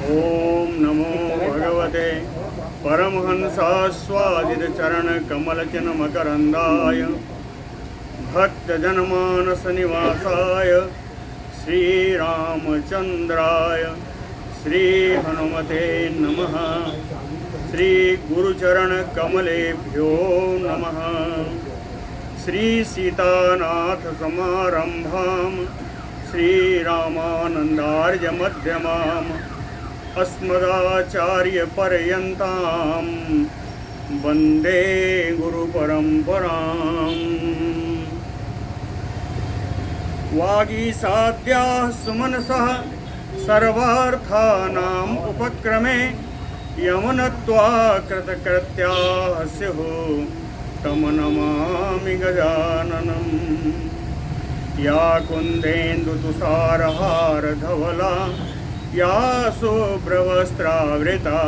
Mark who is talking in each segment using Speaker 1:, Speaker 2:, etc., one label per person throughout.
Speaker 1: ओम नमो भगवते परमहंसास्वादितचरणकमलचिन्मकरन्दाय भक्तजनमानसनिवासाय श्रीरामचन्द्राय श्रीहनुमते नमः। श्रीगुरुचरणकमलेभ्यो नमः। श्रीसीतानाथसमारम्भां श्रीरामानन्दार्यमध्यमाम् अस्मदाचार्यपर्यन्तां वन्दे गुरुपरम्पराम्। वागीसाद्याः सुमनसः सर्वार्थानाम् उपक्रमे यमनत्वा कृतकृत्याः स्युः तं नमामि गजाननम्। या कुन्देन्दुतुषारहारधवला या शुभ्रवस्त्रावृता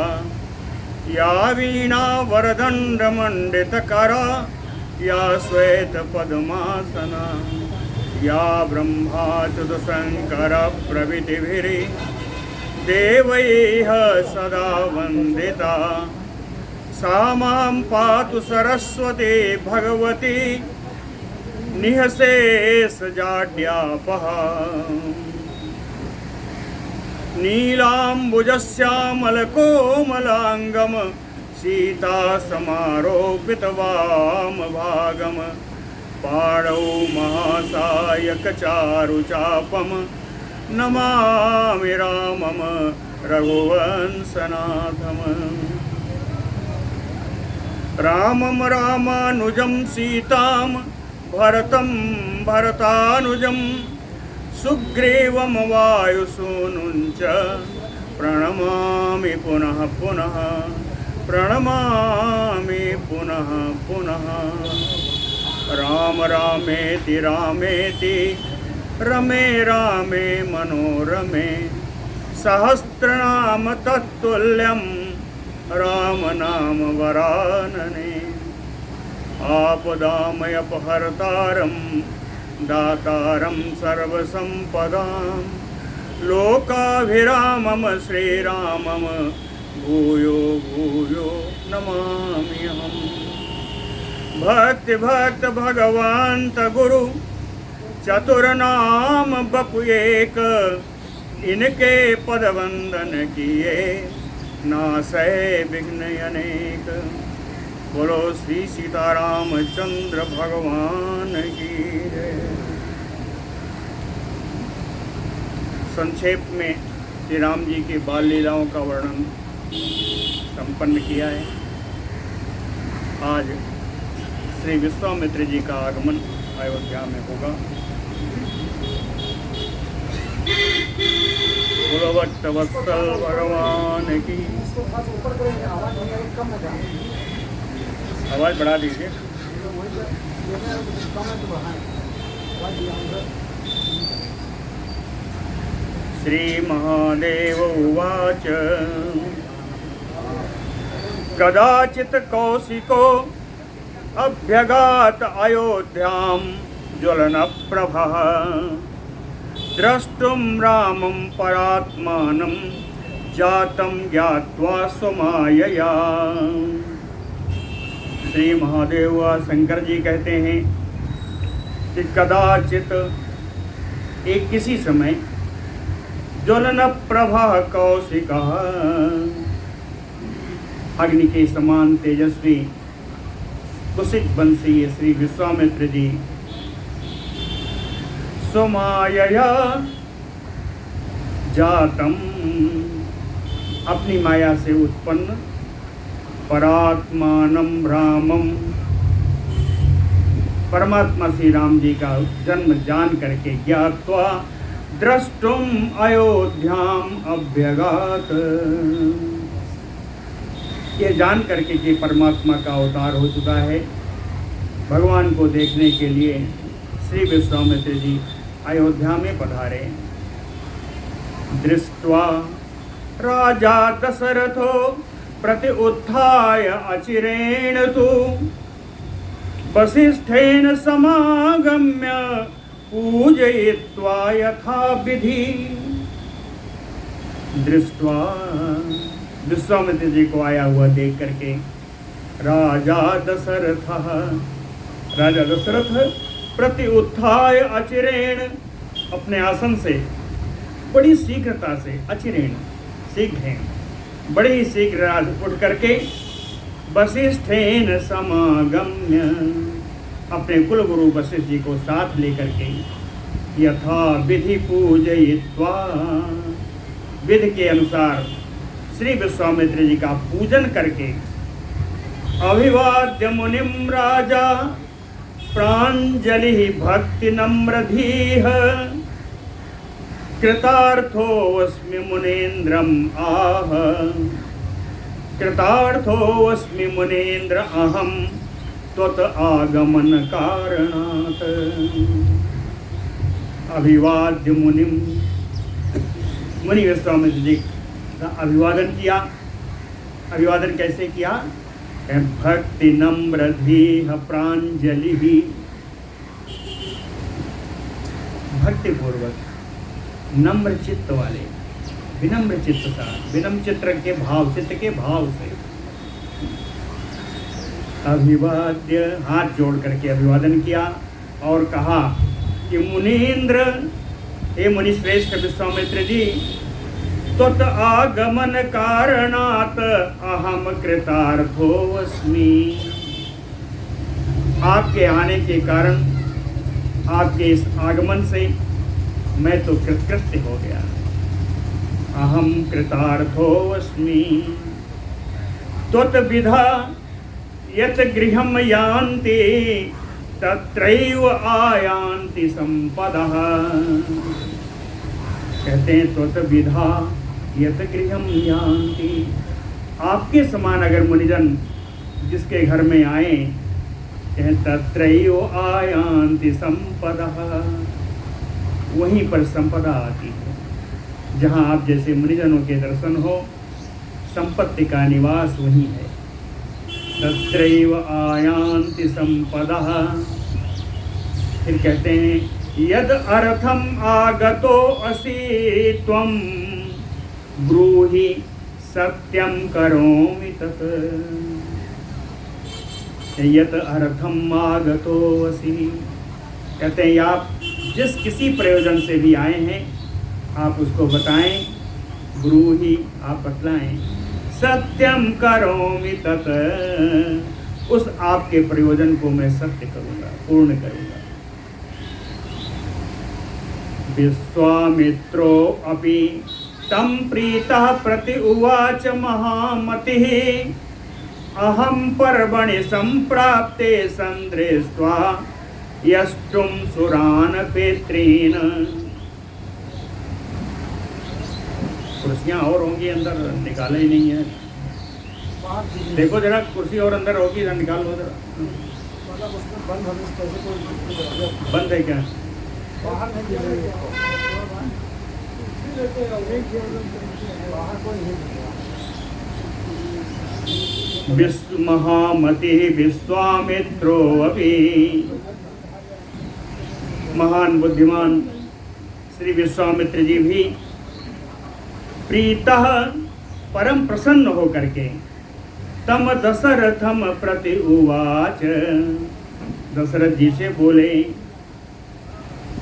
Speaker 1: या वीणावरदण्डमण्डितकरा या श्वेतपद्मासना या ब्रह्माच्युतशङ्करप्रभृतिभिर्देवैः सदा वन्दिता सा मां पातु सरस्वती भगवती निःशेषजाड्यापहा। नीलाम्बुजश्यामलकोमलाङ्गं सीतासमारोपितवामभागं पाणौ महासायकचारुचापं नमामि रामं रघुवंशनाथम्। रामं रामानुजं सीतां भरतं भरतानुजं सुग्रीवं वायुसूनुं च प्रणमामि पुनः पुनः प्रणमामि पुनः पुनः। राम रामेति रामेति रमे रामे मनोरमे सहस्रनाम तत्तुल्यं रामनाम वरानने। आपदामयपहर्तारं दातारं सर्वसम्पदां लोकाभिरामं श्रीरामं भूयो भूयो नमाम्यहम्। भक्ति भक्त भगवंत गुरु चतुर्नाम बपु एक इनके पद वंदन किए नासै विघ्न अनेक। बोलो श्री सीतारामचंद्र भगवान की जय। संक्षेप में श्री राम जी की बाल लीलाओं का वर्णन संपन्न किया है। आज श्री विश्वामित्र जी का आगमन अयोध्या में होगा। बोलो भक्त वत्सल भगवान की। आवाज बढ़ा दीजिए। श्री महादेव उवाच कदाचित् कौशिको अभ्यगात अयोध्यां ज्वलनप्रभः द्रष्टुं रामं परात्मानं जातं ज्ञात्वा स्वमायया। श्री महादेव शंकर जी कहते हैं कि कदाचित एक किसी समय ज्वलन प्रभा कौशिका अग्नि के समान तेजस्वी कुशिक वंशी श्री विश्वामित्र जी स्वमायया जातम अपनी माया से उत्पन्न परात्मानं रामम परमात्मा श्री राम जी का जन्म जान करके ज्ञात्वा द्रष्टुम अयोध्याम अभ्यगात ये जान करके कि परमात्मा का अवतार हो चुका है भगवान को देखने के लिए श्री विश्वामित्र जी अयोध्या में पधारे। दृष्ट्वा राजा दशरथो प्रति उत्थाय अचिरेण तु वसिष्ठेन समागम्य पूजयित्वा यथा विधि। दृष्ट्वा, विश्वामित्र जी को आया हुआ देख करके, राजा दशरथ प्रति उत्थाय अचिरेण, अपने आसन से बड़ी शीघ्रता से, अचिरेण शीघ्र, बड़े ही शीघ्र उठ करके, वशिष्ठेन समागम्य, अपने कुलगुरु वशिष्ठ जी को साथ लेकर के, यथा विधि पूजयित्वा, विधि के अनुसार श्री विश्वामित्र जी का पूजन करके, अभिवाद्य मुनिम राजा प्रांजलि भक्ति नम्रधीः, कृतार्थोऽस्मि मुनीन्द्रम आह, कृतार्थोऽस्मि मुनीन्द्र अहम त्वत् आगमन कारणात्। अभिवाद्य मुनिम, मुनि विश्वामित्र जी का अभिवादन किया। अभिवादन कैसे किया? भक्ति नम्र धीः प्रांजलि, भक्ति पूर्वक, नम्र चित्त वाले, विनम्र चित्त का, विनम्र चित्र के भाव, चित्त के भाव से अभिवाद्य, हाथ जोड़ करके अभिवादन किया और कहा कि मुनीन्द्र, हे मुनि श्रेष्ठ विश्वामित्र जी, त्वत् आगमन कारणात् अहम कृतार्थोऽस्मि, आपके आने के कारण, आपके इस आगमन से मैं तो कृतकृत्य हो गया। अहम कृतार्थोऽस्मि त्वत् विधा यत् गृहं यान्ति तत्रैव आयान्ति संपदः। कहते हैं त्वत् विधा यत् गृहं यान्ति, आपके समान अगर मुनिजन जिसके घर में आए, कहते तत्रैव आयान्ति संपदः, वहीं पर संपदा आती है। जहाँ आप जैसे मुनिजनों के दर्शन हो, संपत्ति का निवास वहीं है। तत्रैव आयान्ति संपदः। फिर कहते हैं यद अर्थम आगतो असि त्वं ब्रूहि सत्यं करोमि तत्। यद अर्थम आगतो असि, कहते हैं आप जिस किसी प्रयोजन से भी आए हैं आप उसको बताएं, ब्रूहि आप बतलाएं, सत्यम करोमि तत्, उस आपके प्रयोजन को मैं सत्य करूँगा, पूर्ण करूँगा। विश्वामित्रो अपि तं प्रीतः प्रति उवाच महामतिः, अहं पर्वणि संप्राप्ते संदृष्ट्वा यष्टुं सुरान् पितॄन्। कुर्सियाँ और होंगी अंदर, निकाले ही नहीं है। देखो जरा कुर्सी और अंदर होगी, निकाल लो जरा। बंद है क्या? महामति विश्वामित्रो अभी, महान बुद्धिमान श्री विश्वामित्र जी भी प्रीतः परम प्रसन्न होकर के तम दशरथम प्रति उवाच, दशरथ जी से बोले,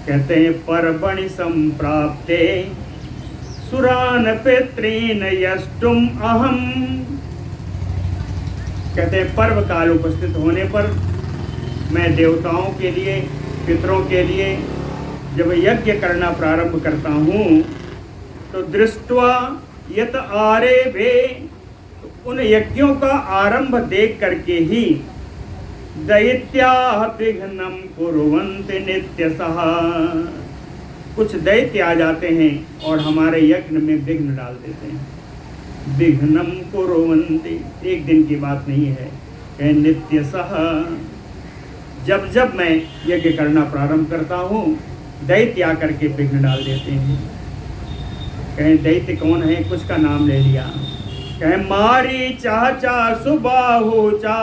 Speaker 1: कहते हैं पर्वणि संप्राप्ते सुरान पितॄन् यष्टुम अहम। कहते हैं पर्व काल उपस्थित होने पर मैं देवताओं के लिए, पितरों के लिए जब यज्ञ करना प्रारंभ करता हूँ तो दृष्ट्वा यत आरेभे, उन यज्ञों का आरंभ देख करके ही दैत्याः विघ्नं कुर्वन्ति नित्यशः, कुछ दैत्य आ जाते हैं और हमारे यज्ञ में विघ्न डाल देते हैं। विघ्नं कुर्वन्ति, एक दिन की बात नहीं है, कहें नित्यशः, जब जब मैं यज्ञ करना प्रारंभ करता हूँ दैत्य आकर के विघ्न डाल देते हैं। कहें दैत्य कौन है? कुछ का नाम ले लिया। कहें मारीचा चा सुबाहु चा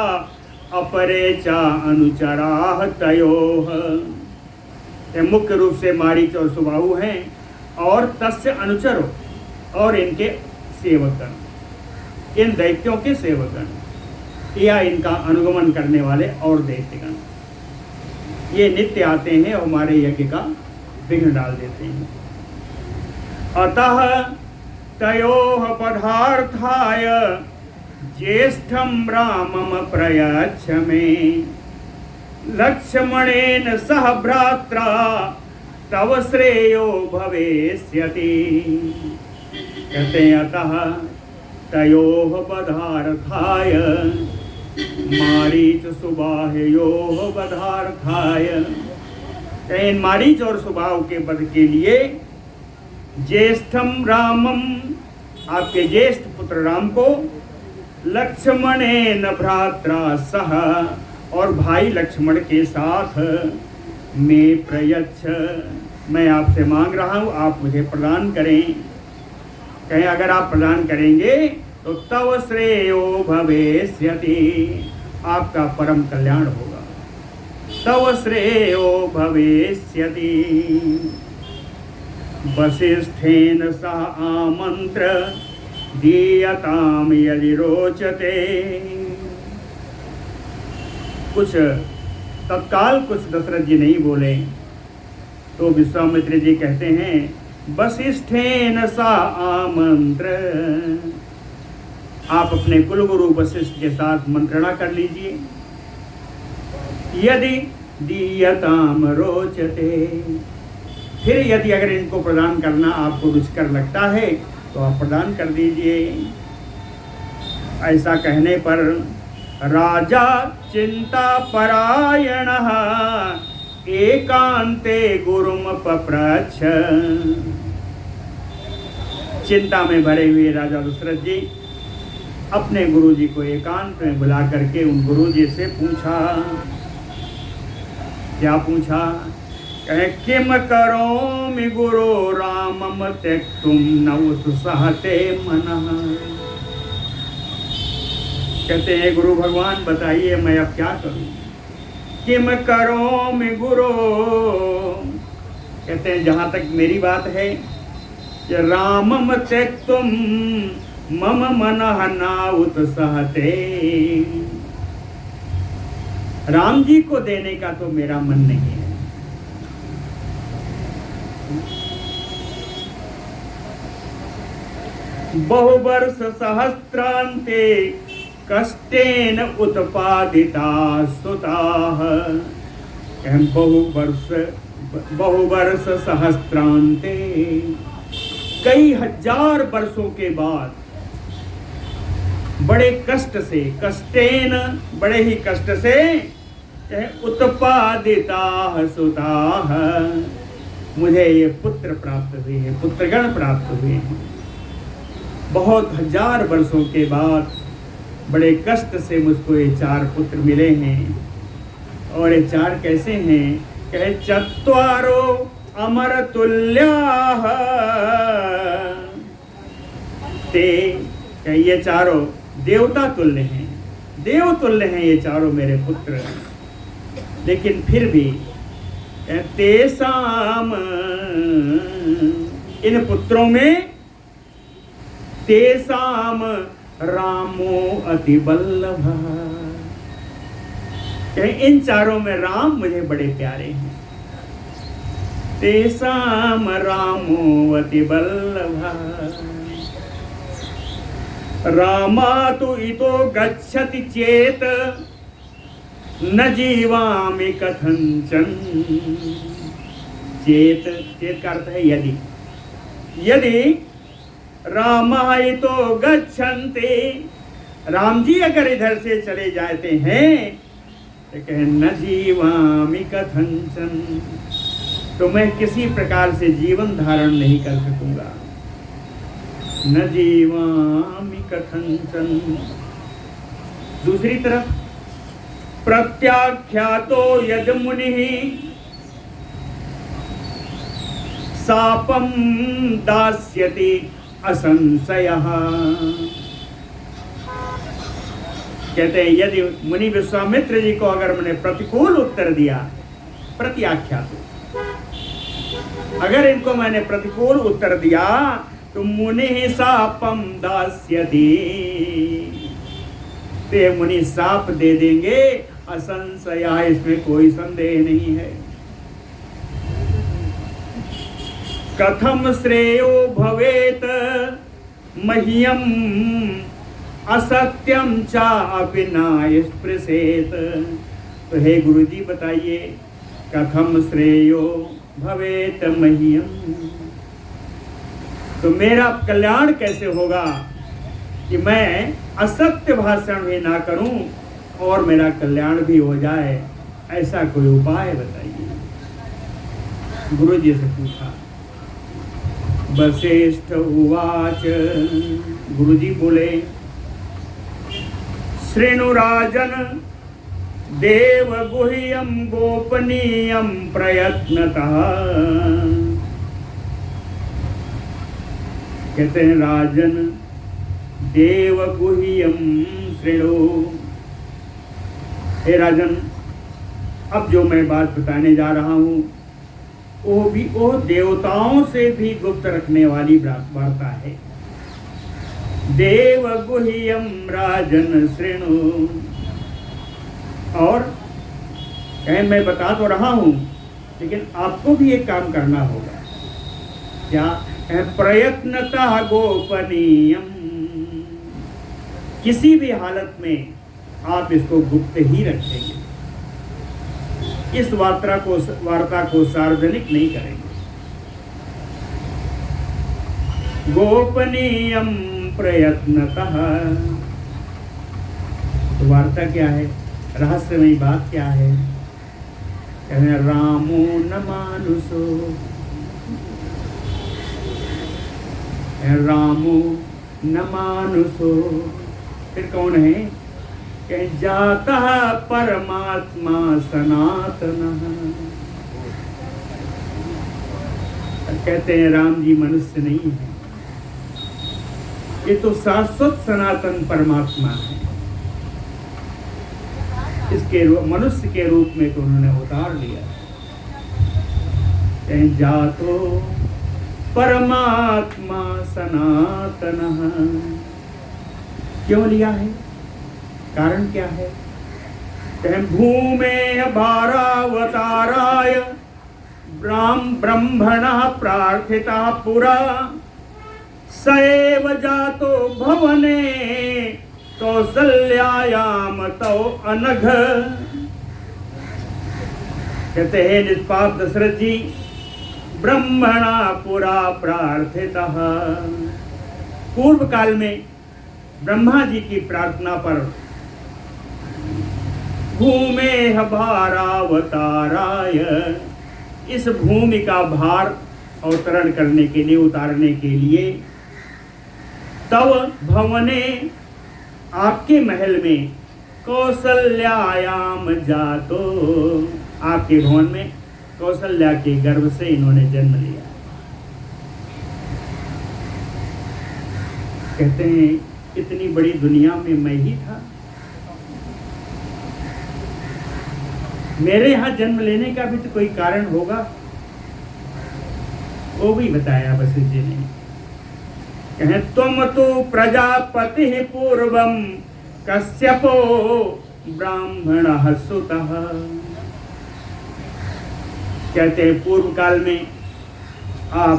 Speaker 1: अपरे चा अनुचराः तयोः। मुख्य रूप से मारीच और सुबाहु हैं और तस्य अनुचरो, और इनके सेवकगण, इन दैत्यों के सेवकगण या इनका अनुगमन करने वाले और दैत्यगण, ये नित्य आते हैं और हमारे यज्ञ का विघ्न डाल देते हैं। अतः तयोः पदार्थाय ज्येष्ठं रामम प्रयच्छ मे, लक्ष्मणेन सह भ्रात्रा तव श्रेयो भविष्यति। कहते हैं अतः तयोः पदार्थाय मारीच सुबाह्योः पदार्थाय, इन मारीच और सुबाहु के वध के लिए ज्येष्ठम रामम, आपके ज्येष्ठ पुत्र राम को, लक्ष्मणेन भ्रात्रा सह, और भाई लक्ष्मण के साथ, मैं प्रयच्छ, मैं आपसे मांग रहा हूँ आप मुझे प्रदान करें। कहें अगर आप प्रदान करेंगे तो तव श्रेयो भविष्यति, आपका परम कल्याण होगा। तव श्रेयो भविष्यति। वसिष्ठेन सह आमंत्र दीयताम यदि रोचते। कुछ तत्काल कुछ दशरथ जी नहीं बोले तो विश्वामित्र जी कहते हैं वसिष्ठेन सा आमंत्र, आप अपने कुलगुरु वशिष्ठ के साथ मंत्रणा कर लीजिए। यदि दीयताम रोचते, फिर यदि अगर इनको प्रदान करना आपको रुचिकर लगता है तो आप प्रदान कर दीजिए। ऐसा कहने पर राजा चिंता परायणः एकांते गुरुम पप्रच्छ। चिंता में भरे हुए राजा दशरथ जी अपने गुरुजी को एकांत में बुला करके उन गुरुजी से पूछा। क्या पूछा? कहे किम करोमि गुरो रामम त्यक्तुम न उत्साहते मनः। कहते हैं गुरु भगवान बताइए मैं अब क्या करूं। किम करोमि गुरो, कहते हैं जहां तक मेरी बात है कि रामम त्यक्तुम मम मनः न उत्साहते, राम जी को देने का तो मेरा मन नहीं है। बहुवर्ष सहस्रांते कष्टेन उत्पादिता सुताः। बहुवर्ष सहस्रांते, कई हजार वर्षों के बाद बड़े कष्ट से, कष्टेन बड़े ही कष्ट से, उत्पादिता सुताः, मुझे ये पुत्र प्राप्त हुए हैं, पुत्रगण प्राप्त हुए हैं। बहुत हजार वर्षों के बाद बड़े कष्ट से मुझको ये 4 पुत्र मिले हैं। और ये 4 कैसे हैं? कहे चत्वारो अमर तुल्याः ते, ये चारों देवता तुल्य हैं, देव तुल्य हैं ये चारों मेरे पुत्र। लेकिन फिर भी तेसाम, इन पुत्रों में तेसाम रामो अति बल्लभ, इन चारों में राम मुझे बड़े प्यारे हैं। तेसाम रामो अति बल्लभ रामा तो इतो गच्छति चेत न जीवामि कथंचन। चेत, चेत का अर्थ है यदि, यदि रामाय तो गच्छन्ते, राम जी अगर इधर से चले जाते हैं तो कहे न जीवामि कथंचन, तो मैं किसी प्रकार से जीवन धारण नहीं कर सकूंगा। न जीवामि कथंचन। दूसरी तरफ प्रत्याख्यातो यद मुनिः शापम दास्यति असंशयः। कहते हैं यदि मुनि विश्वामित्र जी को अगर मैंने प्रतिकूल उत्तर दिया, प्रत्याख्यातो, अगर इनको मैंने प्रतिकूल उत्तर दिया मुनि शापम दास्यति, ते मुनि शाप दे देंगे, असंशया, इसमें कोई संदेह नहीं है। कथम श्रेयो भवेत मह्यम असत्यम चा अपि न स्पृशेत। तो हे गुरु जी बताइए, कथम श्रेयो भवेत मह्यम, तो मेरा कल्याण कैसे होगा कि मैं असत्य भाषण भी ना करूं और मेरा कल्याण भी हो जाए, ऐसा कोई उपाय बताइए। गुरु जी से पूछा। वशिष्ठ उवाच, गुरु जी बोले, शृणु राजन देव गुह्यम गोपनीयम प्रयत्नतः। कहते हैं राजन देव गुह्यम शृणु, हे राजन, अब जो मैं बात बताने जा रहा हूँ वो देवताओं से भी गुप्त रखने वाली वार्ता है। देव गुह्यम राजन शृणु, और कहें मैं बता तो रहा हूँ, लेकिन आपको भी एक काम करना होगा। क्या? प्रयत्नतः गोपनीयम, किसी भी हालत में आप इसको गुप्त ही रखेंगे, इस वार्ता को सार्वजनिक नहीं करेंगे। गोपनीयम प्रयत्नतः, तो वार्ता क्या है, रहस्यमयी बात क्या है? कहते रामो न मानुषो, रामो न मानुषो, फिर कौन है? कह जाता परमात्मा सनातन। कहते हैं राम जी मनुष्य नहीं है, ये तो शाश्वत सनातन परमात्मा है। इसके मनुष्य के रूप में तो उन्होंने अवतार लिया। कह जातो परमात्मा सनातन, क्यों लिया है? कारण क्या है? भूमे भारावताराय ब्रह्मणः प्रार्थिता पुरा, सएव जातो भवने कौसल्यायाम तौ अनघ। कहते हैं निष्पाप दशरथ जी, ब्रह्मणा पुरा प्रार्थिता, पूर्व काल में ब्रह्मा जी की प्रार्थना पर भूमेह भारावताराय, इस भूमि का भार अवतरण करने के लिए, उतारने के लिए, तव भवने, आपके महल में, कौसल्यायाम जातो, आपके भवन में कौशल्या के गर्भ से इन्होंने जन्म लिया। कहते हैं इतनी बड़ी दुनिया में मैं ही था, मेरे यहाँ जन्म लेने का भी तो कोई कारण होगा, वो भी बताया वशिष्ठ जी ने। कहें तुम तो प्रजापति पूर्वम कश्यपो ब्राह्मण सुतः। कहते हैं पूर्व काल में आप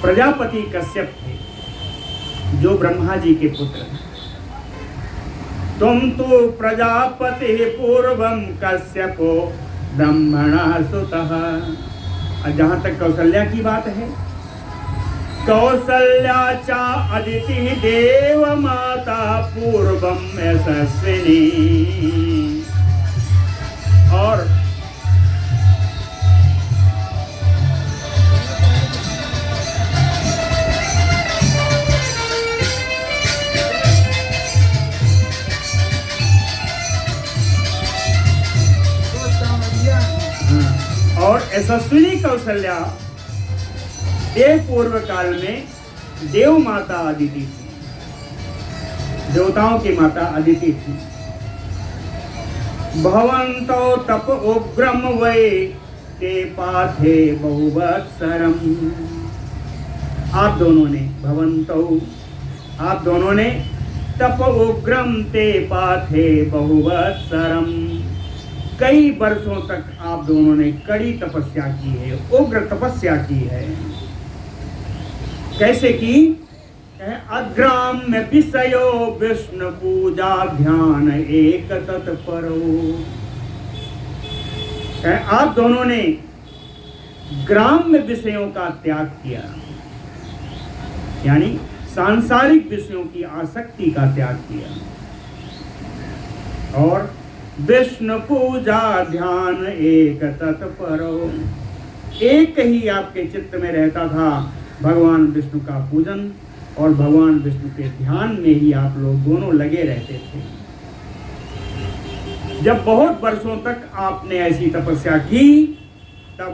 Speaker 1: प्रजापति कश्यप थे, जो ब्रह्मा जी के पुत्र हैं। तुम तो प्रजापति पूर्वम कश्यपो ब्राह्मण सुतः। जहाँ तक कौशल्या की बात है, कौसल्या चा अदिति देव माता पूर्वम यशस्विनी। और यशस्विनी कौशल्या एक पूर्व काल में देव माता अदिति थी, देवताओं की माता अदिति थी। भवन्तो तप उग्रम वै ते पाथे बहुवत्सरम। आप दोनों ने भवन्तौ, आप दोनों ने तप उग्रम ते पाथे बहुवत्सरम, कई वर्षों तक आप दोनों ने कड़ी तपस्या की है, उग्र तपस्या की है। कैसे की? अग्राम्य विषयो विष्णु पूजा ध्यान एक तत्परो। आप दोनों ने ग्राम्य विषयों का त्याग किया, यानी सांसारिक विषयों की आसक्ति का त्याग किया, और विष्णु पूजा ध्यान एक तत्परो, एक ही आपके चित्त में रहता था भगवान विष्णु का पूजन, और भगवान विष्णु के ध्यान में ही आप लोग दोनों लगे रहते थे। जब बहुत वर्षों तक आपने ऐसी तपस्या की, तब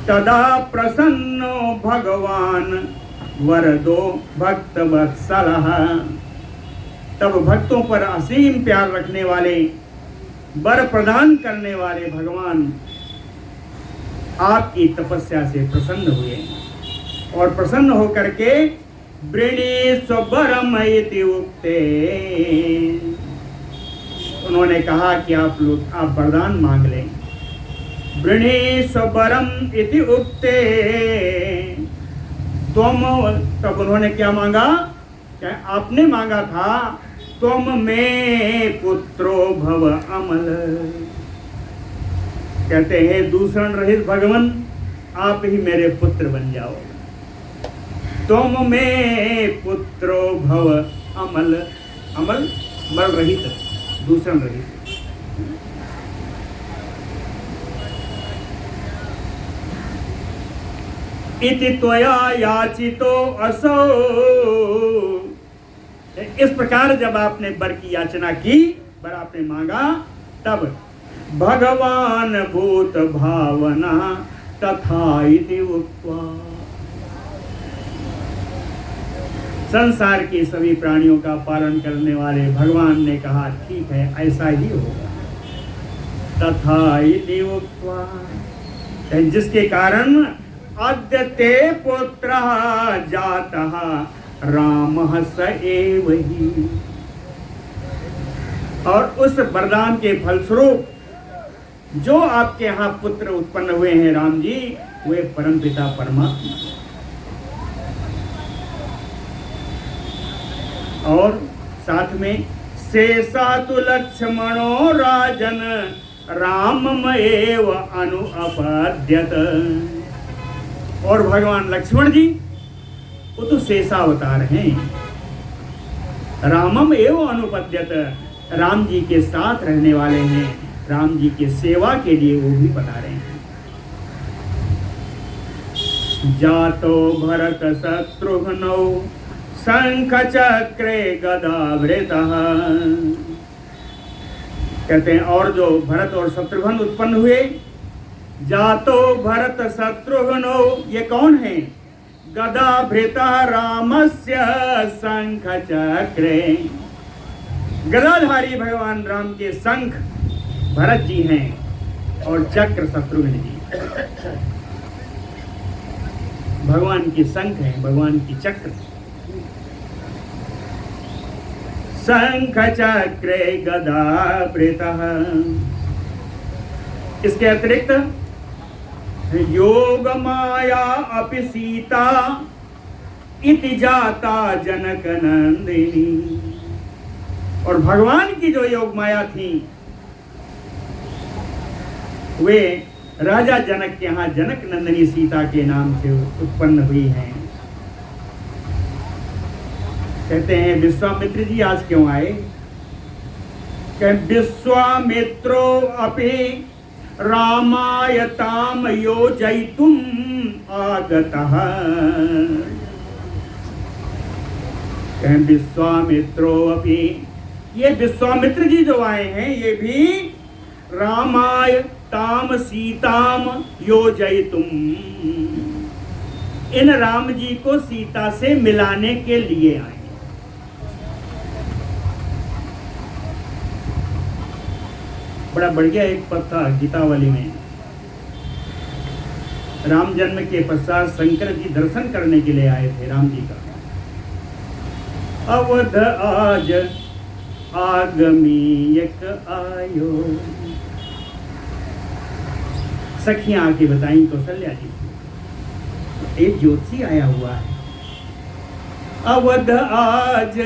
Speaker 1: तदा प्रसन्नो भगवान वरदो भक्त वत्सलः, तब भक्तों पर असीम प्यार रखने वाले, वर प्रदान करने वाले भगवान आपकी तपस्या से प्रसन्न हुए, और प्रसन्न होकर के वृणीस्वरम इति उक्ते, उन्होंने कहा कि आप वरदान मांग लें। वृणीस्वरम इति उक्ते, तब उन्होंने क्या मांगा? क्या आपने मांगा था? तुम में पुत्रो भव अमल, कहते हैं दूषण रहित भगवान आप ही मेरे पुत्र बन जाओ। तुम में पुत्रो भव अमल, अमल मल रहित, दूषण रहित। इति त्वया याचितो असौ, इस प्रकार जब आपने वर की याचना की, वर आपने मांगा, तब भगवान भूत भावना तथा इति उक्त्वा, संसार के सभी प्राणियों का पालन करने वाले भगवान ने कहा ठीक है ऐसा ही होगा। तथा इति उक्त्वा, जिसके कारण अद्य ते पुत्रः जातः रामः स एव ही, और उस वरदान के फलस्वरूप जो आपके यहाँ पुत्र उत्पन्न हुए हैं राम जी, वे परमपिता परमात्मा। और साथ में शेषातु लक्ष्मणो राजन राममेव अनुपद्यत, और भगवान लक्ष्मण जी वो तो शेषावतार हैं, रामम एव अनुपद्यत, राम जी के साथ रहने वाले हैं, राम जी के सेवा के लिए वो भी बता रहे हैं। जातो भरत शत्रुघ्नौ शंख चक्रे गदावृतः, कहते हैं और जो भरत और शत्रुघ्न उत्पन्न हुए, जातो भरत शत्रुघ्नो, ये कौन है? गदाभृतः रामस्य शंख चक्रे, गदाधारी भगवान राम के शंख भरत जी हैं, और चक्र शत्रुघ्न जी। भगवान की शंख है, भगवान की चक्र। शंख चक्रे गदाभृतः, इसके अतिरिक्त योग माया अपि सीता इति जाता जनक नंदिनी, और भगवान की जो योग माया थी वे राजा जनक के यहाँ जनक नंदिनी सीता के नाम से उत्पन्न हुई हैं। कहते हैं विश्वामित्र जी आज क्यों आए? विश्वामित्रो अपि रामायताम योजयितुम आगतः, विश्वामित्रो अपि, ये विश्वामित्र जी जो आए हैं ये भी रामायताम सीताम योजयितुम, इन राम जी को सीता से मिलाने के लिए आए। बड़ा बढ़िया एक पद था गीतावली में, राम जन्म के पश्चात शंकर जी दर्शन करने के लिए आए थे राम जी का। अवध आज आगमी एक आयो, सखियां आके बताई कौशल्या जी, एक ज्योतिषी आया हुआ है। अवध आज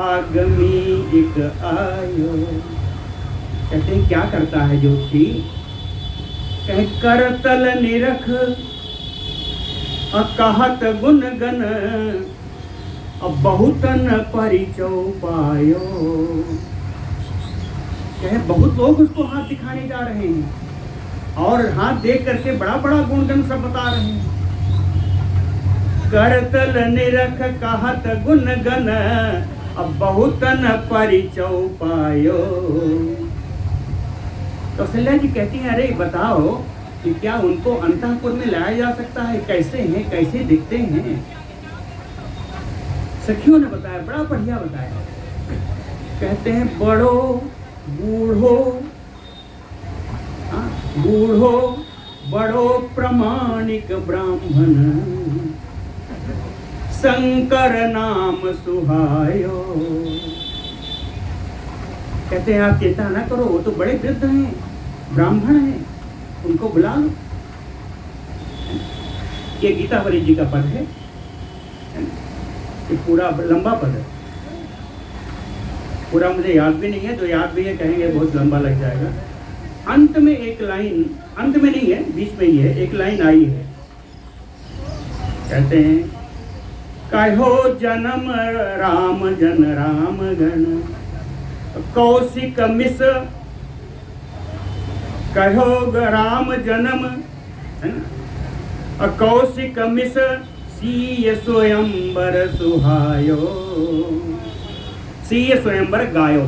Speaker 1: आगमी एक आयो, कहते हैं क्या करता है ज्योतिषी? कह करतल निरख कहत गुण गन, बहुतन परिचौ पायो। कहे बहुत लोग उसको हाथ दिखाने जा रहे हैं और हाथ देख करके बड़ा बड़ा गुणगन सब बता रहे हैं। करतल निरख कहत गुण गन, बहुतन परिचौ पायो। कौशल्या जी कहती हैं, अरे बताओ कि क्या उनको अंतःपुर में लाया जा सकता है? कैसे हैं, कैसे दिखते हैं? सखियों ने बताया, बड़ा बढ़िया बताया। कहते हैं बड़ो बूढ़ो, बूढ़ो बड़ो प्रमाणिक ब्राह्मण, शंकर नाम सुहायो। कहते हैं आप चिंता ना करो, वो तो बड़े वृद्ध हैं, ब्राह्मण हैं, उनको बुला लो। ये गीतावली जी का पद है, ये पूरा लंबा पद है, पूरा मुझे याद भी नहीं है, जो याद भी है कहेंगे बहुत लंबा लग जाएगा। अंत में एक लाइन, अंत में नहीं है, बीच में ही है, एक लाइन आई है। कहते हैं कहो जन्म राम जन राम गण, कौशिक मिस, कहो राम जन्म है ना, कौशिक मिस सीय स्वयंवर सुहायो, सीय स्वयंवर गायो।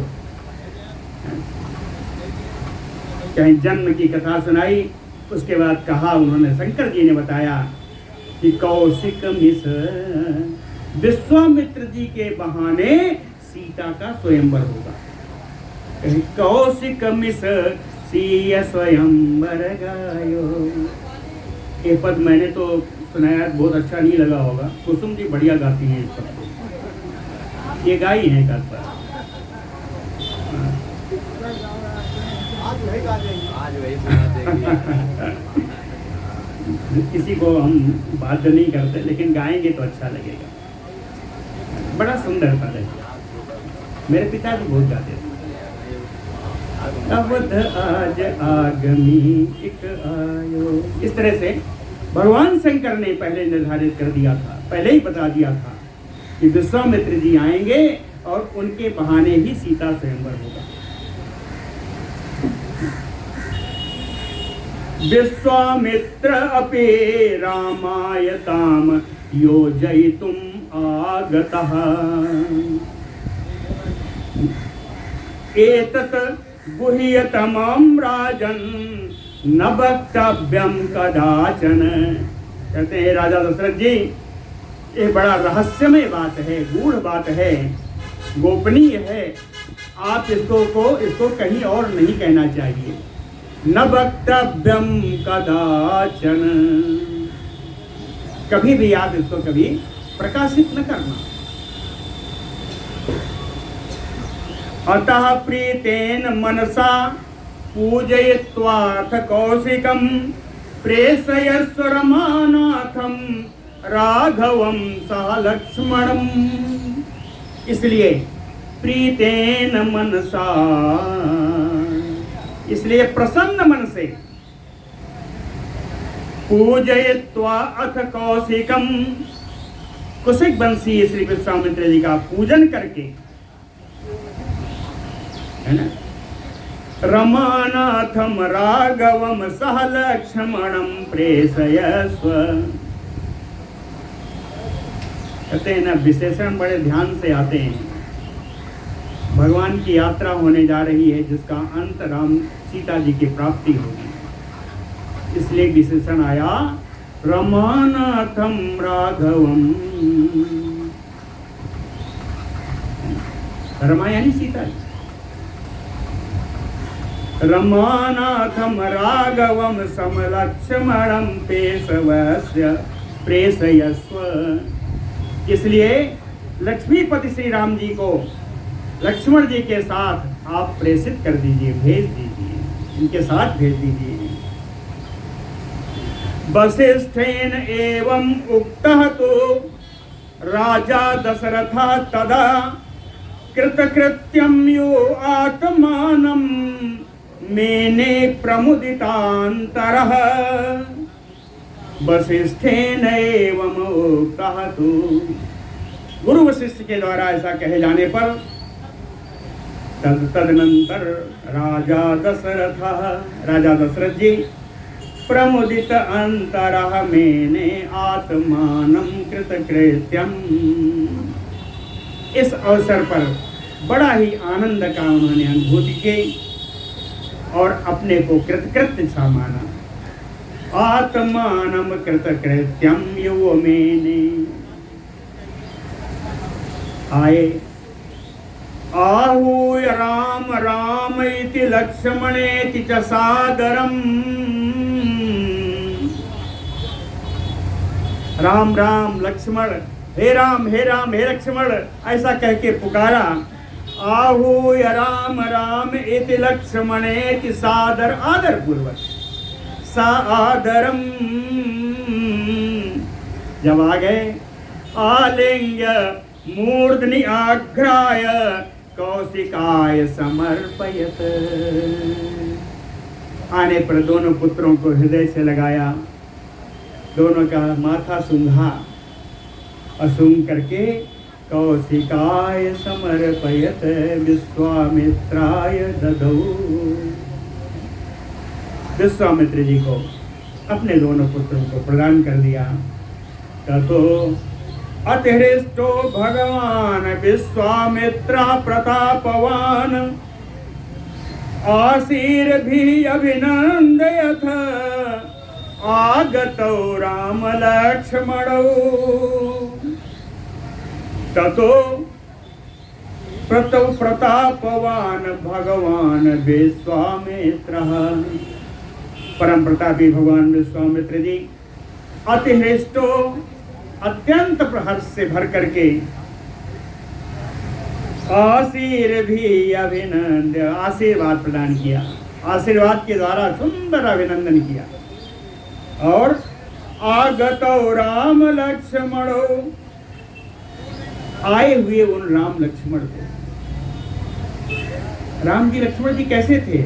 Speaker 1: कहीं जन्म की कथा सुनाई, उसके बाद कहा उन्होंने, शंकर जी ने बताया कि कौशिक मिस, विश्वामित्र जी के बहाने सीता का स्वयंवर होगा। कौशिक मिस सीय स्वयंवर गायो। ये पद मैंने तो सुनाया, बहुत अच्छा नहीं लगा होगा। कुसुम जी बढ़िया गाती हैं इस पद को, ये गाई है कल पर। आज वही किसी को हम बाध्य नहीं करते, लेकिन गाएंगे तो अच्छा लगेगा। बड़ा सुंदर पद है, मेरे पिताजी बहुत गाते थे। अवध आज आगमी एक आयो। इस तरह से भगवान शंकर ने पहले निर्धारित कर दिया था, पहले ही बता दिया था कि विश्वामित्र जी आएंगे और उनके बहाने ही सीता स्वयंवर होगा। विश्वामित्र अपि रामायताम योजयितुम आगतः, एतत् गुह्यतमं राजन् न वक्तव्यम कदाचन। कहते हैं राजा दशरथ जी, ये बड़ा रहस्यमय बात है, गूढ़ बात है, गोपनीय है, आप इसको कहीं और नहीं कहना चाहिए। न वक्तव्यम कदाचन, कभी भी आप इसको कभी प्रकाशित न करना। अतः प्रीतेन मनसा पूजयित्वाथ कौशिकं, प्रेषयस्व रमानाथं राघवं सह लक्ष्मणं। इसलिए प्रीतेन मनसा, इसलिए प्रसन्न मन से, पूजयित्वा अथ कौशिकं, कुशिक वंशी श्री विश्वामित्र जी का पूजन करके, है ना, रमानाथम राघवम सह लक्ष्मणं प्रेषयस्व। कहते हैं ना, विशेषण बड़े ध्यान से आते हैं। भगवान की यात्रा होने जा रही है जिसका अंत राम सीता जी की प्राप्ति होगी, इसलिए विशेषण आया रमानाथम राघवम। रमा यानी सीता जी। रमानाथम राघवम समलक्ष्मणम पेशवस्य प्रेषयस्व। इसलिए लक्ष्मीपति श्री राम जी को लक्ष्मण जी के साथ आप प्रेषित कर दीजिए, भेज दीजिए, इनके साथ भेज दीजिए। वसिष्ठेन एवं उक्तः तो राजा दशरथ तदा कृतकृत्यं यो आत्मानं मेने प्रमुदितान्तरः। वसिष्ठेन एवं उक्तः तो, गुरु वशिष्ठ के द्वारा ऐसा कहे जाने पर तदनंतर राजा दशरथ जी प्रमुदित अंतरः मेने आत्मानं कृतकृत्यम्। इस अवसर पर बड़ा ही आनंद का उन्होंने अनुभूति की और अपने को कृतकृत्य सा माना। आत्मानं कृतकृत्यम् यो मेने। आए आहूय राम राम इति लक्ष्मणेति च सादरम्। राम राम लक्ष्मण, हे राम हे राम हे लक्ष्मण, ऐसा कह के पुकारा। आहूय राम राम इति लक्ष्मणेति सादर, आदर पूर्वक, सादरम। जब आ गए आलिंग्य मूर्धनि आघ्राय कौशिकाय समर्पयत। आने पर दोनों पुत्रों को हृदय से लगाया, दोनों का माथा सूंघा और सूंघ करके कौशिकाय समर्पयत विश्वामित्राय ददौ। विश्वामित्र जी को अपने दोनों पुत्रों को प्रदान कर दिया। ततो अतिहृष्टो भगवान विश्वामित्र प्रतापवान आशीर्भिः अभिनन्दयथ आगतौ राम लक्ष्मणौ। ततो प्रतापवान भगवान विश्वामित्रः, परम प्रतापी भगवान विश्वामित्र जी अतिहृष्टो, अत्यंत हर्ष से भर करके, आशीर्भिः अभिनंदन, आशीर्वाद प्रदान किया, आशीर्वाद के द्वारा सुंदर अभिनंदन किया। और आगतौ राम लक्ष्मणौ, आए हुए उन राम लक्ष्मण को। राम जी लक्ष्मण जी कैसे थे?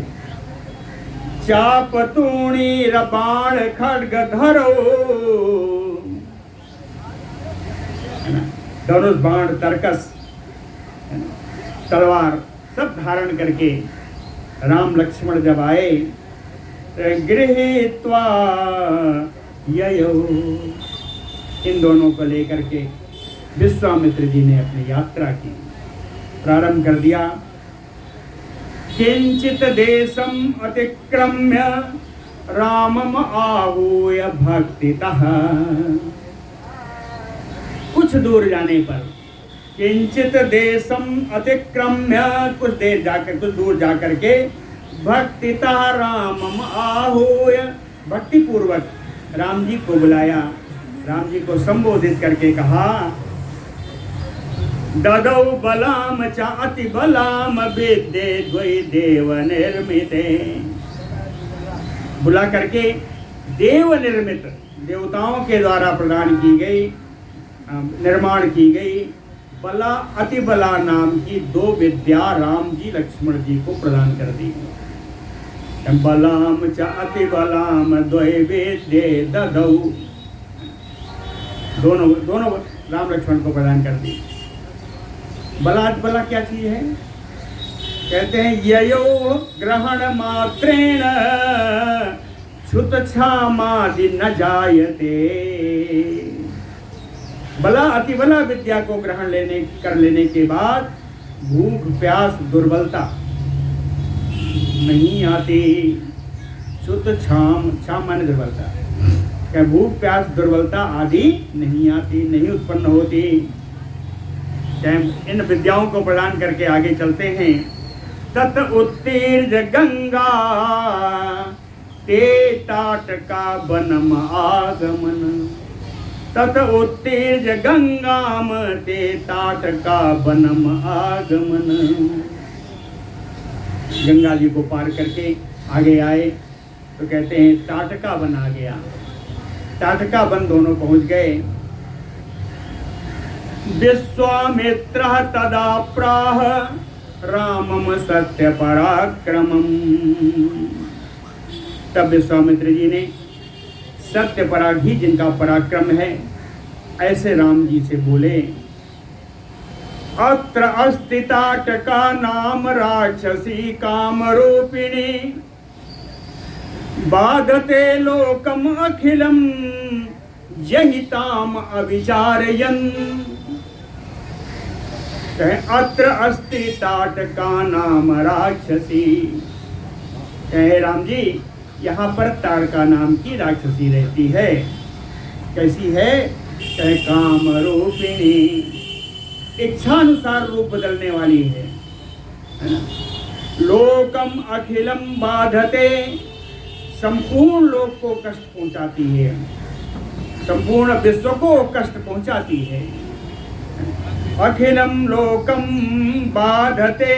Speaker 1: चापतूणी रबाण खड्ग धरो, धनुष बाण तरकस तलवार सब धारण करके राम लक्ष्मण जब आए, गृहीत्वा ययौ, इन दोनों को लेकर के विश्वामित्र जी ने अपनी यात्रा की, प्रारंभ कर दिया। किंचित देशम अतिक्रम्य रामम आहूय भक्तितः। कुछ दूर जाने पर, किंचित देशम अतिक्रम्य, कुछ दूर जाकर के भक्तितः रामम आहूय, भक्ति पूर्वक राम जी को बुलाया, राम जी को संबोधित करके कहा। ददौ बलाम च अति बलाम विद्ये द्वै देव निर्मिते। बुला करके देव निर्मित, देवताओं के द्वारा प्रदान की गई, निर्माण की गई बला अति बला नाम की दो विद्या राम जी लक्ष्मण जी को प्रदान कर दी। बलाम च अति बलाम द्वै विद्ये ददौ, दोनों राम लक्ष्मण को प्रदान कर दी। बला बला क्या चीज है? कहते हैं ययो ग्रहण मात्रेण क्षुत क्षामादि न जायते। बला अति बला विद्या को ग्रहण कर लेने के बाद भूख प्यास दुर्बलता नहीं आती। क्षुत क्षाम, क्षाम माने दुर्बलता, क्या भूख प्यास दुर्बलता आदि नहीं आती, नहीं उत्पन्न होती। इन विद्याओं को प्रदान करके आगे चलते हैं तत उत्तीर्ज गंगा ते ताटका बनम आगमन। तत उत्तीर्ज गंगाम ते ताटका बनम आगमन। गंगा जी को पार करके आगे आए तो कहते हैं ताटका बन आ गया। ताटका बन दोनों पहुंच गए। विश्वामित्र तदा प्राह रामम सत्य पराक्रमम। तब विश्वामित्र जी ने सत्य पराक्रमी जिनका पराक्रम है ऐसे राम जी से बोले, अत्र अस्ति ताटका नाम राक्षसी कामरूपिणी बाधते लोकम अखिलम यहिताम अविचारयन्। अत्र अस्ति ताटका नाम राक्षसी। कहे राम जी यहाँ पर ताड़का नाम की राक्षसी रहती है। कैसी है? कहे काम रूपिणी, इच्छानुसार रूप बदलने वाली है। लोकम अखिलम बाधते, संपूर्ण लोक को कष्ट पहुंचाती है, संपूर्ण विश्व को कष्ट पहुंचाती है। अखिलम लोकम बाधते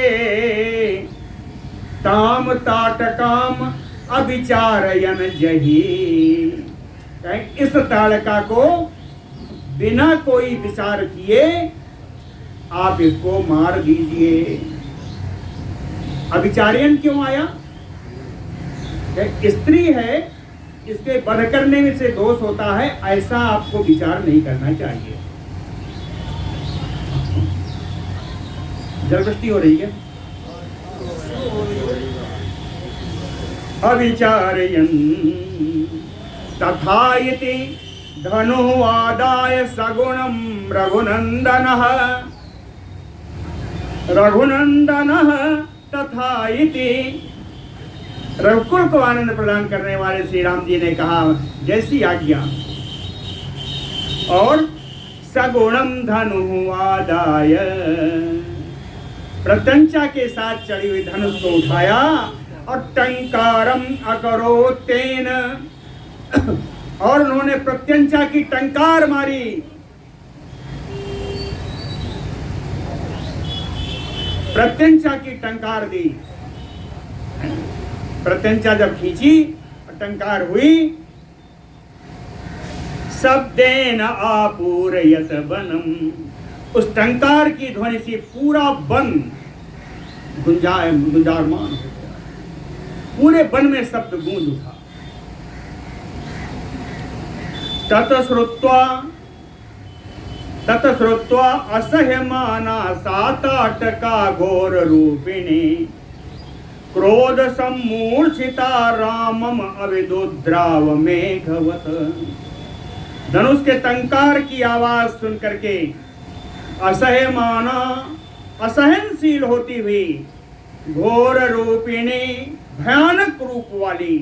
Speaker 1: ताम ताटकाम अविचारयन जही। इस ताड़का को बिना कोई विचार किए आप इसको मार दीजिए। अविचारयन क्यों आया? स्त्री है, इसके वध करने में से दोष होता है, ऐसा आपको विचार नहीं करना चाहिए। जलवृष्टि हो रही है। अविचारयन् तथा इति धनु आदाय सगुणं रघुनंदनः। रघुनंदनः तथा इति, रघुकुल को आनंद प्रदान करने वाले श्री राम जी ने कहा जैसी आज्ञा। और सगुणम धनु आदाय, प्रत्यंचा के साथ चढ़ी हुई धनुष को उठाया और टंकारम अकरोतेन, और उन्होंने प्रत्यंचा की टंकार मारी। प्रत्यंचा की टंकार दी। प्रत्यंचा जब खींची और टंकार हुई, शब्देन आपूरयत बनम, उस टंकार की ध्वनि से पूरा वन गुंजायमान हो गया। पूरे वन में शब्द गूंज उठा। तत श्रुत्वा असह्यमाना सा ताटका घोर रूपिणी क्रोध सम्मूर्छिता रामम अविदुद्राव मेघवत। धनुष के टंकार की आवाज सुन करके असह्यमाना, असहनशील होती हुई, घोर रूपिणी, भयानक रूप वाली,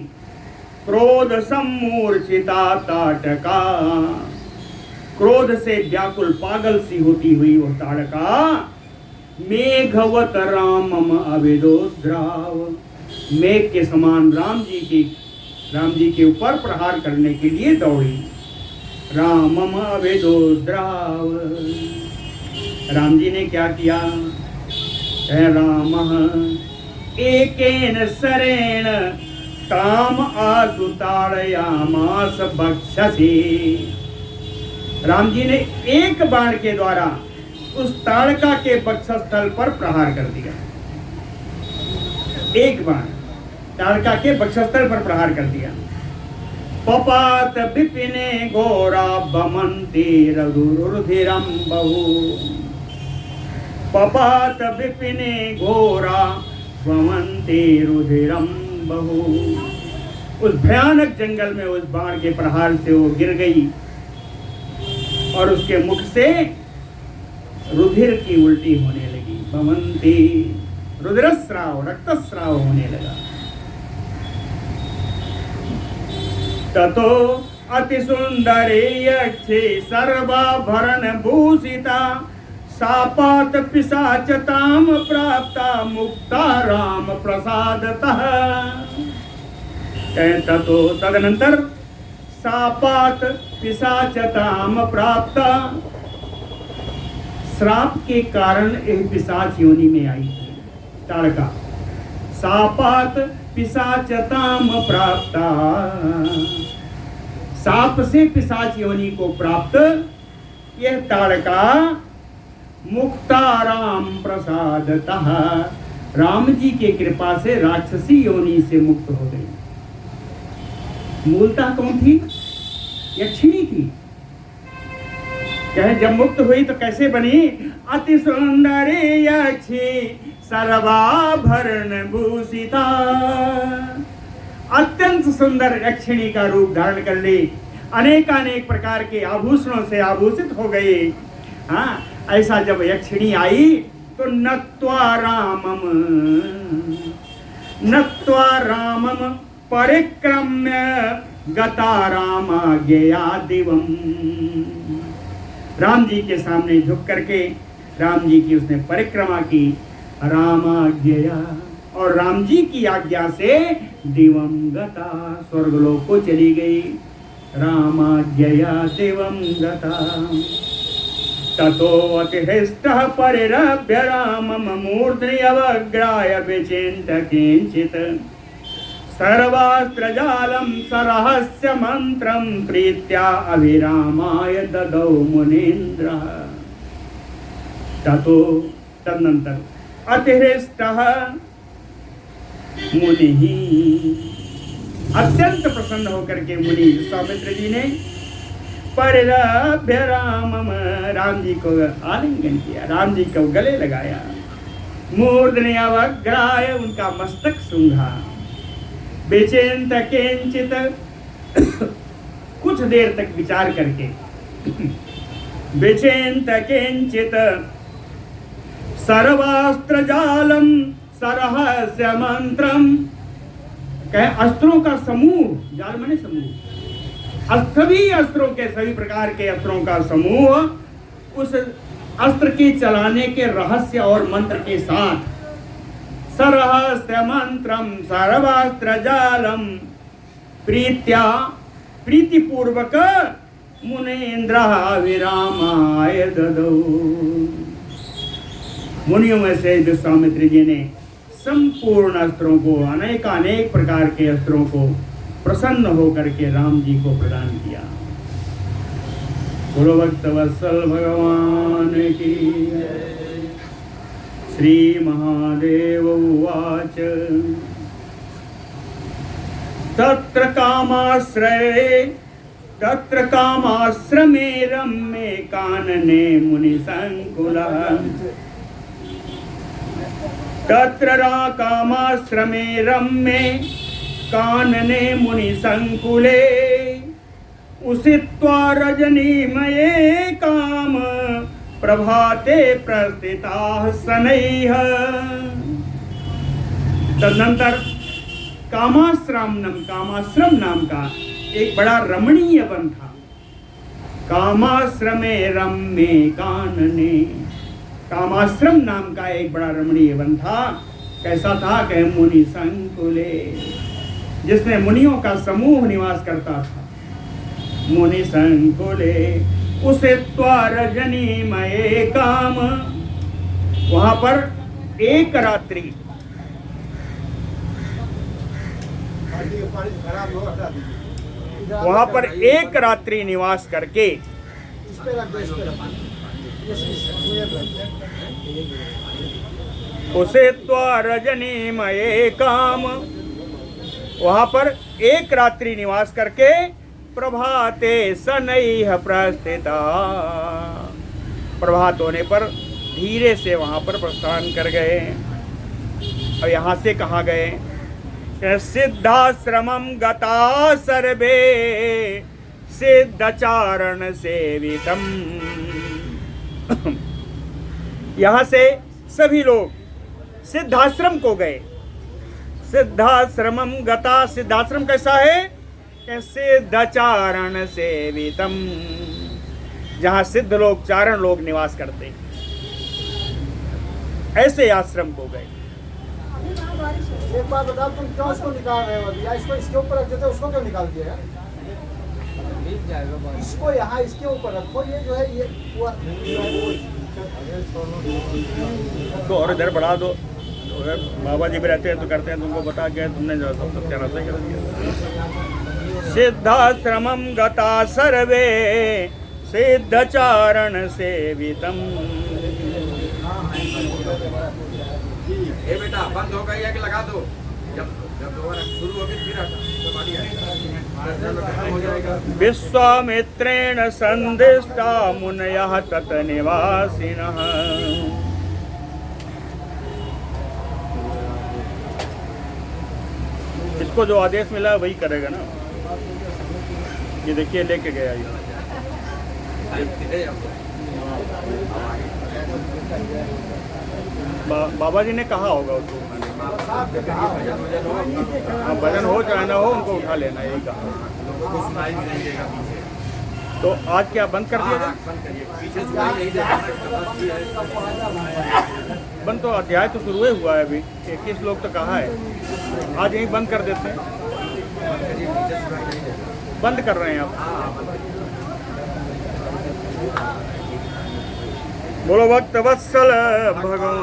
Speaker 1: क्रोध सम्मूर्छिता ताटका, क्रोध से व्याकुल पागल सी होती हुई वो ताड़का, मेघवत रामम अविदुद्राव, मेघ के समान राम जी के ऊपर प्रहार करने के लिए दौड़ी। रामम अविदुद्राव, राम जी ने क्या किया? रामः एकेन सरेण ताम आसु ताड़यामास बक्षसी। राम जी ने एक बाण के द्वारा उस ताड़का के वक्षस्थल पर प्रहार कर दिया। एक बाण ताड़का के वक्षस्थल पर प्रहार कर दिया। पपात विपिने घोरा बमंती रुधिरम बहु। पपात विपिने घोरा बमंती रुधिरम बहु। उस भयानक जंगल में उस बाण के प्रहार से वो गिर गई और उसके मुख से रुधिर की उल्टी होने लगी। बमंती, रुधिरस्राव, रक्तस्राव होने लगा। ततो अति सुंदरी यक्षी सर्वाभरण भूषिता सापात पिशाचताम प्राप्ता मुक्ता राम प्रसादतः। तो तदनंतर सापात पिशाचताम प्राप्ता, श्राप के कारण एक पिशाच योनि में आई थी ताड़का। सापात पिशाचताम प्राप्ता, साप से पिशाच योनि को प्राप्त यह ताड़का मुक्ता राम प्रसादतः, राम जी के कृपा से राक्षसी योनि से मुक्त हो गई। मूलतः कौन थी? यक्षिणी थी। कहे जब मुक्त हुई तो कैसे बनी? अति सुंदरी यक्षी सर्वाभरण भूषिता, अत्यंत सुंदर यक्षिणी का रूप धारण कर ली, अनेकानेक प्रकार के आभूषणों से आभूषित हो गई। हाँ, ऐसा जब यक्षिणी आई तो नत्वा रामम परिक्रम्य गता रामाज्ञया दिवम, राम जी के सामने झुक करके राम जी की उसने परिक्रमा की रामाज्ञया, और राम जी की आज्ञा से दिवम गता, स्वर्गलोक को चली गई। रामाज्ञया दिवम गता। ततो अतिहृष्टः परिरभ्य रामम मूर्ध्नि अवग्राय विचिन्त किंचित्, सर्वास्त्रजालं सरहस्य मंत्रं प्रीत्या अभिरामाय ददौ मुनीन्द्रः। ततो तदनंतर अतिहृष्टः मुनिः, अत्यंत प्रसन्न होकर के मुनि विश्वामित्र जी ने परिरभ्य रामम, राम जी को आलिंगन किया, राम जी को गले लगाया। मूर्धनि अवग्राय, उनका मस्तक सूंघा। विचिन्त किंचित, कुछ देर तक विचार करके, विचिन्त किंचित सर्वास्त्र जालम सरहस्य मंत्रम, कहे अस्त्रों का समूह, जाल माने समूह, सभी अस्त्रों के, सभी प्रकार के अस्त्रों का समूह, उस अस्त्र के चलाने के रहस्य और मंत्र के साथ, सरहस्य मंत्रम सर्वास्त्र जालम प्रीत्या, प्रीतिपूर्वक मुनीन्द्र विरामाय ददौ, मुनियों में से विश्वामित्र जी ने संपूर्ण अस्त्रों को, अनेक प्रकार के अस्त्रों को प्रसन्न होकर के राम जी को प्रदान किया। बोलो भक्त वत्सल भगवान की। श्री महादेव उवाच तत्र कामाश्रमे रम्ये कानने मुनिसंकुलः, तत्र कामाश्रमे रम्ये कानने मुनिसंकुले, उषित्वा रजनीमये काम प्रभाते प्रस्थिताः शनैः। तदनंतर कामाश्रम नाम का एक बड़ा रमणीय वन था। कामाश्रमे रम्ये कानने, कामाश्रम नाम का एक बड़ा रमणीय वन था। कैसा था? कहे मुनि संकुले, जिसमें मुनियों का समूह निवास करता था। मुनि संकुले उसे रजनीमये काम, वहां पर एक रात्रि, वहां पर एक रात्रि निवास करके उसे रजनीमये काम, वहां पर एक रात्रि निवास करके प्रभाते शनैः प्रस्थिता, प्रभात होने पर धीरे से वहां पर प्रस्थान कर गए। और यहाँ से कहाँ गए? सिद्धाश्रमं गता सर्वे सिद्धचारण सेवितम, यहाँ से सभी लोग सिद्धाश्रम को गए। सिद्धाश्रमं गता, सिद्धाश्रम कैसा है? सिद्धचारण सेवितम, जहाँ सिद्ध लोग, चारण लोग निवास करते। ऐसे आश्रम को गए।
Speaker 2: एक बात बताओ, तुम क्यों उसको निकाल रहे हो अभी? या इसको इसके ऊपर रख देते, उसको क्यों निकाल दिया यार? इसको यहाँ इसके ऊपर रखो, ये जो है ये
Speaker 1: तो और इधर बढ़ा दो। बाबा जी भी रहते हैं तो करते हैं, तुमको बता के तुमने जो सब सत्यानाश कर दिया। सिद्धाश्रमं गता सर्वे सिद्धचारण सेवितम।
Speaker 3: ये बेटा बंद हो गई है कि लगा दो? जब जब दोबारा शुरू होगी फिर हो जाएगा।
Speaker 1: विश्वामित्रेण संदिष्टा मुनयः तत निवासिनः। इसको जो आदेश मिला वही करेगा ना। ये देखिए लेके गया ये। बाबा जी ने कहा होगा उसको। हाँ, भजन हो चाहे ना हो, उनको उठा लेना, यही कहा। तो आज क्या बंद कर दिया जाए? बंद तो अध्याय तो शुरू ही हुआ है अभी, 21 लोग तो कहा है। आज यही बंद कर देते हैं। बंद कर रहे हैं आप। बोलो भक्त वत्सल भगवान।